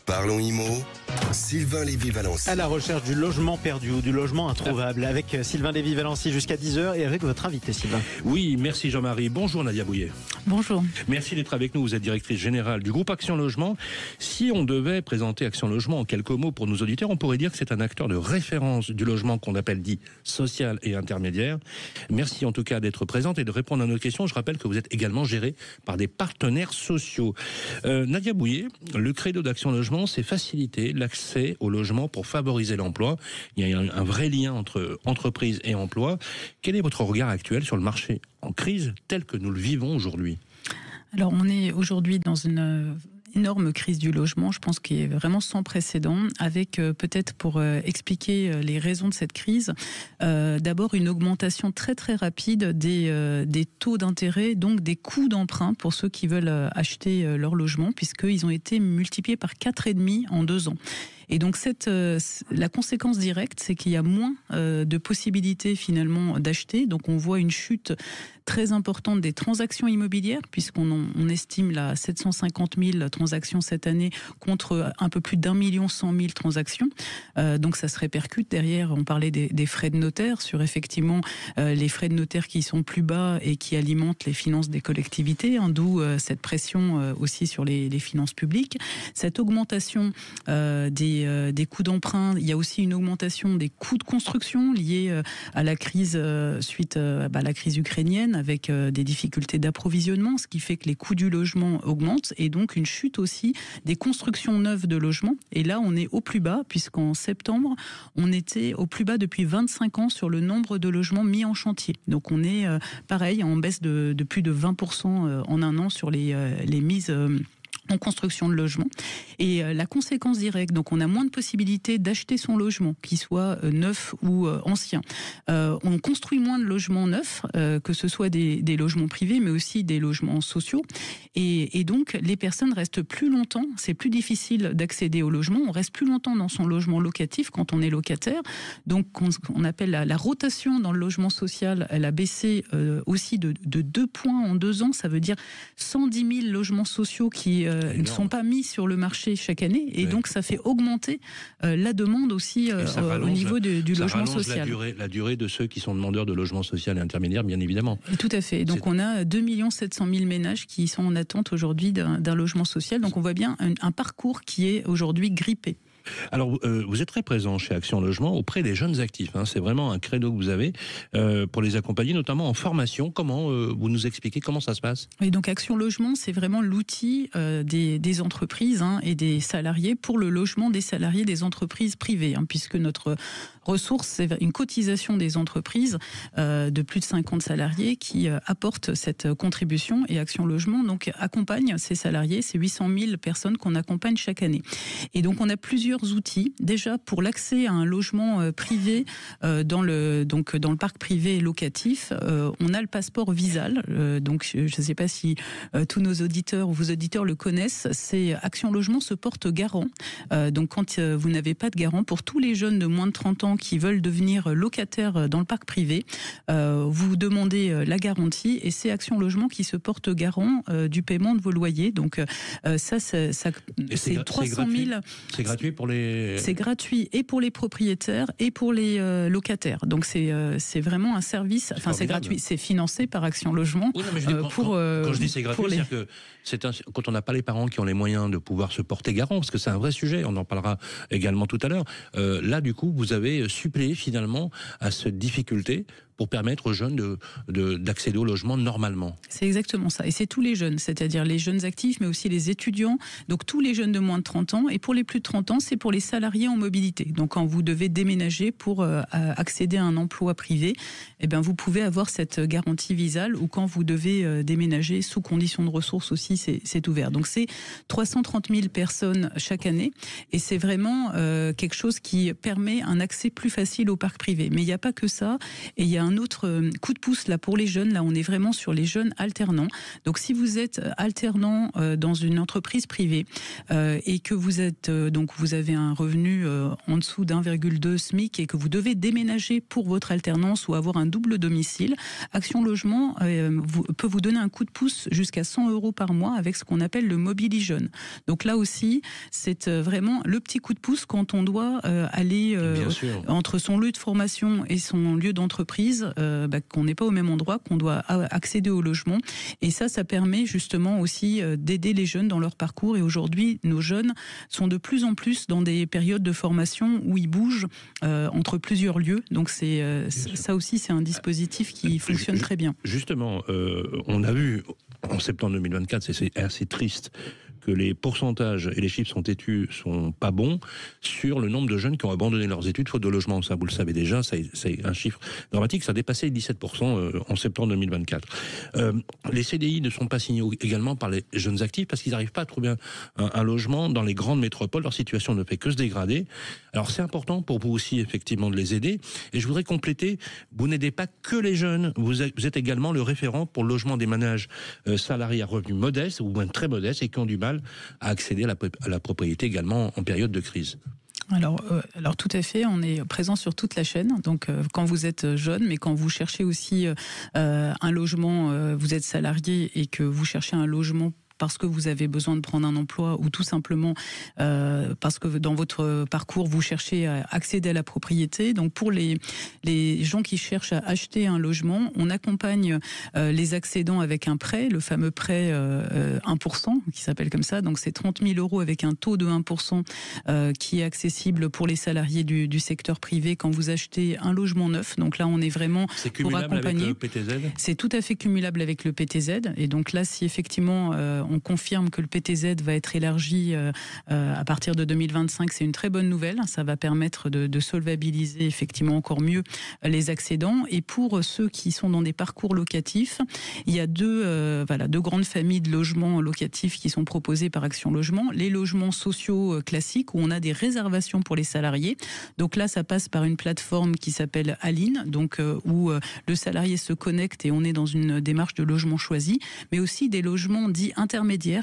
Parlons IMO, Sylvain Lévy-Valency. À la recherche du logement perdu ou du logement introuvable avec Sylvain Lévy-Valency jusqu'à 10h et avec votre invité Sylvain. Oui, merci Jean-Marie. Bonjour Nadia Bouillet. Bonjour. Merci d'être avec nous. Vous êtes directrice générale du groupe Action Logement. Si on devait présenter Action Logement en quelques mots pour nos auditeurs, on pourrait dire que c'est un acteur de référence du logement qu'on appelle dit social et intermédiaire. Merci en tout cas d'être présente et de répondre à nos questions. Je rappelle que vous êtes également géré par des partenaires sociaux. Nadia Bouillet, le credo d'Action Logement, c'est faciliter l'accès au logement pour favoriser l'emploi. Il y a un vrai lien entre entreprise et emploi. Quel est votre regard actuel sur le marché en crise tel que nous le vivons aujourd'hui ? Alors on est aujourd'hui dans une énorme crise du logement, je pense qu'il est vraiment sans précédent, avec peut-être pour expliquer les raisons de cette crise, d'abord une augmentation très très rapide des taux d'intérêt, donc des coûts d'emprunt pour ceux qui veulent acheter leur logement, puisqu'ils ont été multipliés par 4,5 en 2 ans. Et donc la conséquence directe, c'est qu'il y a moins de possibilités finalement d'acheter. Donc on voit une chute très importante des transactions immobilières, puisqu'on estime là 750 000 transactions cette année contre un peu plus d'1 100 000 transactions. Donc ça se répercute derrière. On parlait des frais de notaire sur effectivement les frais de notaire qui sont plus bas et qui alimentent les finances des collectivités, d'où cette pression aussi sur les finances publiques. Cette augmentation des coûts d'emprunt, il y a aussi une augmentation des coûts de construction liés à la crise suite à la crise ukrainienne, avec des difficultés d'approvisionnement, ce qui fait que les coûts du logement augmentent, et donc une chute aussi des constructions neuves de logements. Et là, on est au plus bas, puisqu'en septembre, on était au plus bas depuis 25 ans sur le nombre de logements mis en chantier. Donc on est pareil, en baisse de plus de 20% en un an sur les mises en construction de logement. Et la conséquence directe, donc on a moins de possibilités d'acheter son logement, qu'il soit neuf ou ancien. On construit moins de logements neufs, que ce soit des logements privés, mais aussi des logements sociaux. Et donc les personnes restent plus longtemps, c'est plus difficile d'accéder au logement, on reste plus longtemps dans son logement locatif quand on est locataire. Donc on appelle la rotation dans le logement social, elle a baissé aussi de 2 points en 2 ans. Ça veut dire 110 000 logements sociaux qui ne sont pas mis sur le marché chaque année, et donc ça fait augmenter la demande aussi au niveau du logement social. La durée de ceux qui sont demandeurs de logement social et intermédiaire, bien évidemment. Et tout à fait. Donc on a 2 700 000 ménages qui sont en attente aujourd'hui d'un logement social. Donc on voit bien un parcours qui est aujourd'hui grippé. Alors, vous êtes très présent chez Action Logement auprès des jeunes actifs. C'est vraiment un credo que vous avez pour les accompagner, notamment en formation. Comment vous nous expliquez comment ça se passe ? Oui, donc Action Logement, c'est vraiment l'outil des entreprises et des salariés pour le logement des salariés des entreprises privées, puisque notre ressource, c'est une cotisation des entreprises de plus de 50 salariés qui apportent cette contribution, et Action Logement donc accompagne ces salariés, ces 800 000 personnes qu'on accompagne chaque année. Et donc on a plusieurs outils, déjà pour l'accès à un logement privé dans le parc privé locatif. On a le passeport Visal, donc je ne sais pas si tous nos auditeurs ou vos auditeurs le connaissent. C'est Action Logement se porte garant. Donc quand vous n'avez pas de garant, pour tous les jeunes de moins de 30 ans qui veulent devenir locataires dans le parc privé, vous demandez la garantie, et c'est Action Logement qui se porte garant du paiement de vos loyers. Donc ça c'est 300 000. C'est gratuit pour les... C'est gratuit et pour les propriétaires et pour les locataires. Donc c'est vraiment un service. Enfin c'est gratuit, c'est financé par Action Logement. Oui, non, mais quand je dis c'est gratuit, c'est-à-dire que quand on n'a pas les parents qui ont les moyens de pouvoir se porter garant, parce que c'est un vrai sujet, on en parlera également tout à l'heure. Là du coup vous avez suppléé finalement à cette difficulté pour permettre aux jeunes d'accéder au logement normalement. C'est exactement ça. Et c'est tous les jeunes, c'est-à-dire les jeunes actifs, mais aussi les étudiants, donc tous les jeunes de moins de 30 ans. Et pour les plus de 30 ans, c'est pour les salariés en mobilité. Donc quand vous devez déménager pour accéder à un emploi privé, eh bien, vous pouvez avoir cette garantie Visal, ou quand vous devez déménager sous conditions de ressources aussi, c'est ouvert. Donc c'est 330 000 personnes chaque année, et c'est vraiment quelque chose qui permet un accès plus facile au parc privé. Mais il n'y a pas que ça, et il y a un autre coup de pouce là pour les jeunes. Là, on est vraiment sur les jeunes alternants. Donc, si vous êtes alternant dans une entreprise privée et que vous êtes donc vous avez un revenu en dessous d'1,2 SMIC et que vous devez déménager pour votre alternance ou avoir un double domicile, Action Logement peut vous donner un coup de pouce jusqu'à 100 € par mois avec ce qu'on appelle le Mobili Jeune. Donc là aussi, c'est vraiment le petit coup de pouce quand on doit aller entre son lieu de formation et son lieu d'entreprise, qu'on n'est pas au même endroit, qu'on doit accéder au logement. Et ça permet justement aussi d'aider les jeunes dans leur parcours. Et aujourd'hui, nos jeunes sont de plus en plus dans des périodes de formation où ils bougent entre plusieurs lieux. Donc ça aussi, c'est un dispositif qui fonctionne très bien. Justement, on a vu en septembre 2024, c'est assez triste, que les pourcentages et les chiffres sont pas bons sur le nombre de jeunes qui ont abandonné leurs études faute de logement. Ça, vous le savez déjà, c'est un chiffre dramatique. Ça a dépassé 17% en septembre 2024. Les CDI ne sont pas signés également par les jeunes actifs parce qu'ils n'arrivent pas à trouver un logement dans les grandes métropoles. Leur situation ne fait que se dégrader. Alors c'est important pour vous aussi effectivement de les aider. Et je voudrais compléter, vous n'aidez pas que les jeunes. Vous êtes également le référent pour le logement des ménages salariés à revenus modestes ou même très modestes et qui ont du mal à accéder à la propriété également en période de crise. Alors tout à fait, on est présent sur toute la chaîne. Donc quand vous êtes jeune, mais quand vous cherchez aussi un logement, vous êtes salarié et que vous cherchez un logement parce que vous avez besoin de prendre un emploi ou tout simplement parce que dans votre parcours vous cherchez à accéder à la propriété. Donc pour les gens qui cherchent à acheter un logement, on accompagne les accédants avec un prêt, le fameux prêt 1% qui s'appelle comme ça. Donc c'est 30 000 € avec un taux de 1% qui est accessible pour les salariés du secteur privé quand vous achetez un logement neuf. Donc là on est vraiment pour accompagner. Avec le PTZ ? C'est tout à fait cumulable avec le PTZ. Et donc là si effectivement on confirme que le PTZ va être élargi à partir de 2025. C'est une très bonne nouvelle. Ça va permettre de solvabiliser effectivement encore mieux les accédants. Et pour ceux qui sont dans des parcours locatifs, il y a deux grandes familles de logements locatifs qui sont proposés par Action Logement. Les logements sociaux classiques où on a des réservations pour les salariés. Donc là, ça passe par une plateforme qui s'appelle Aline, donc où le salarié se connecte et on est dans une démarche de logement choisi, mais aussi des logements dits intermédiaires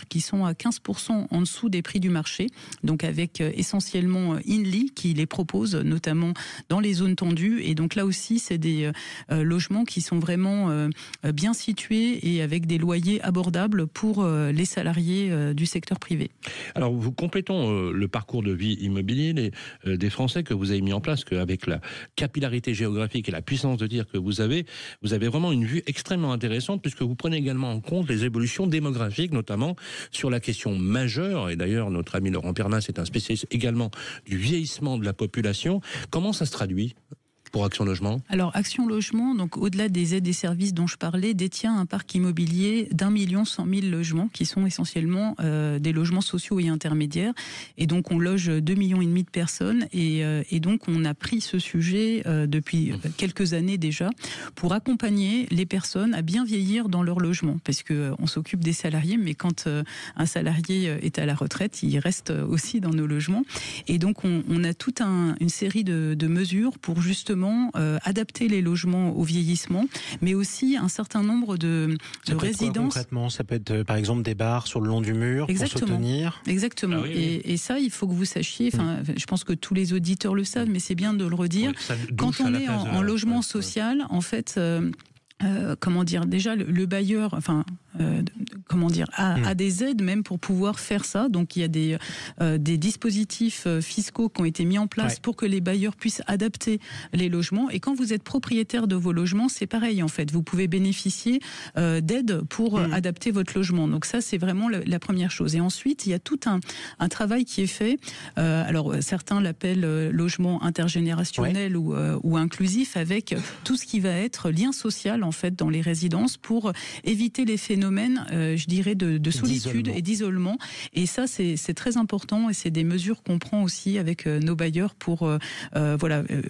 qui sont à 15% en dessous des prix du marché, donc avec essentiellement Inly qui les propose, notamment dans les zones tendues. Et donc là aussi, c'est des logements qui sont vraiment bien situés et avec des loyers abordables pour les salariés du secteur privé. Alors, vous complétons le parcours de vie immobilier des Français que vous avez mis en place, qu'avec la capillarité géographique et la puissance de tir que vous avez vraiment une vue extrêmement intéressante puisque vous prenez également en compte les évolutions démographiques, notamment sur la question majeure, et d'ailleurs notre ami Laurent Pernas est un spécialiste également du vieillissement de la population. Comment ça se traduit pour Action Logement? Alors Action Logement, donc au-delà des aides et services dont je parlais, détient un parc immobilier d'1 100 000 logements qui sont essentiellement des logements sociaux et intermédiaires. Et donc on loge 2,5 millions de personnes et donc on a pris ce sujet depuis quelques années déjà pour accompagner les personnes à bien vieillir dans leur logement. Parce que on s'occupe des salariés, mais quand un salarié est à la retraite, il reste aussi dans nos logements. Et donc on a toute une série de mesures pour justement adapter les logements au vieillissement, mais aussi un certain nombre de résidences. Concrètement, ça peut être par exemple des barres sur le long du mur. Exactement. Pour se tenir. Exactement. Ah oui. Et ça, il faut que vous sachiez, je pense que tous les auditeurs le savent, mais c'est bien de le redire. Oui, quand on est en logement social, en fait... déjà le bailleur a des aides même pour pouvoir faire ça. Donc il y a des dispositifs fiscaux qui ont été mis en place pour que les bailleurs puissent adapter les logements. Et quand vous êtes propriétaire de vos logements, c'est pareil en fait. Vous pouvez bénéficier d'aides pour adapter votre logement. Donc ça, c'est vraiment la première chose. Et ensuite, il y a tout un travail qui est fait. Alors certains l'appellent logement intergénérationnel ou inclusif, avec tout ce qui va être lien social en fait dans les résidences pour éviter les phénomènes phénomène, je dirais, de solitude et d'isolement. Et ça, c'est très important et c'est des mesures qu'on prend aussi avec nos bailleurs pour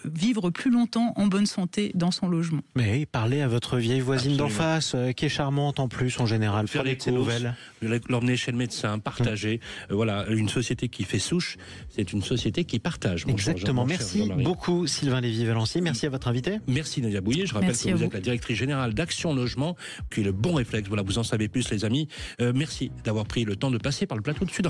vivre plus longtemps en bonne santé dans son logement. Mais parlez à votre vieille voisine d'en face, qui est charmante en plus en général. Faire Parlez les de ces courses, nouvelles. l'emmener chez le médecin, partager. Voilà, une société qui fait souche, c'est une société qui partage. Exactement. Merci beaucoup Sylvain Lévy-Valency. Merci à votre invité. Merci Nadia Bouillet. Je rappelle que vous êtes la directrice générale d'Action Logement, qui est le bon réflexe. Voilà, vous en savez plus les amis. Merci d'avoir pris le temps de passer par le plateau de Sud.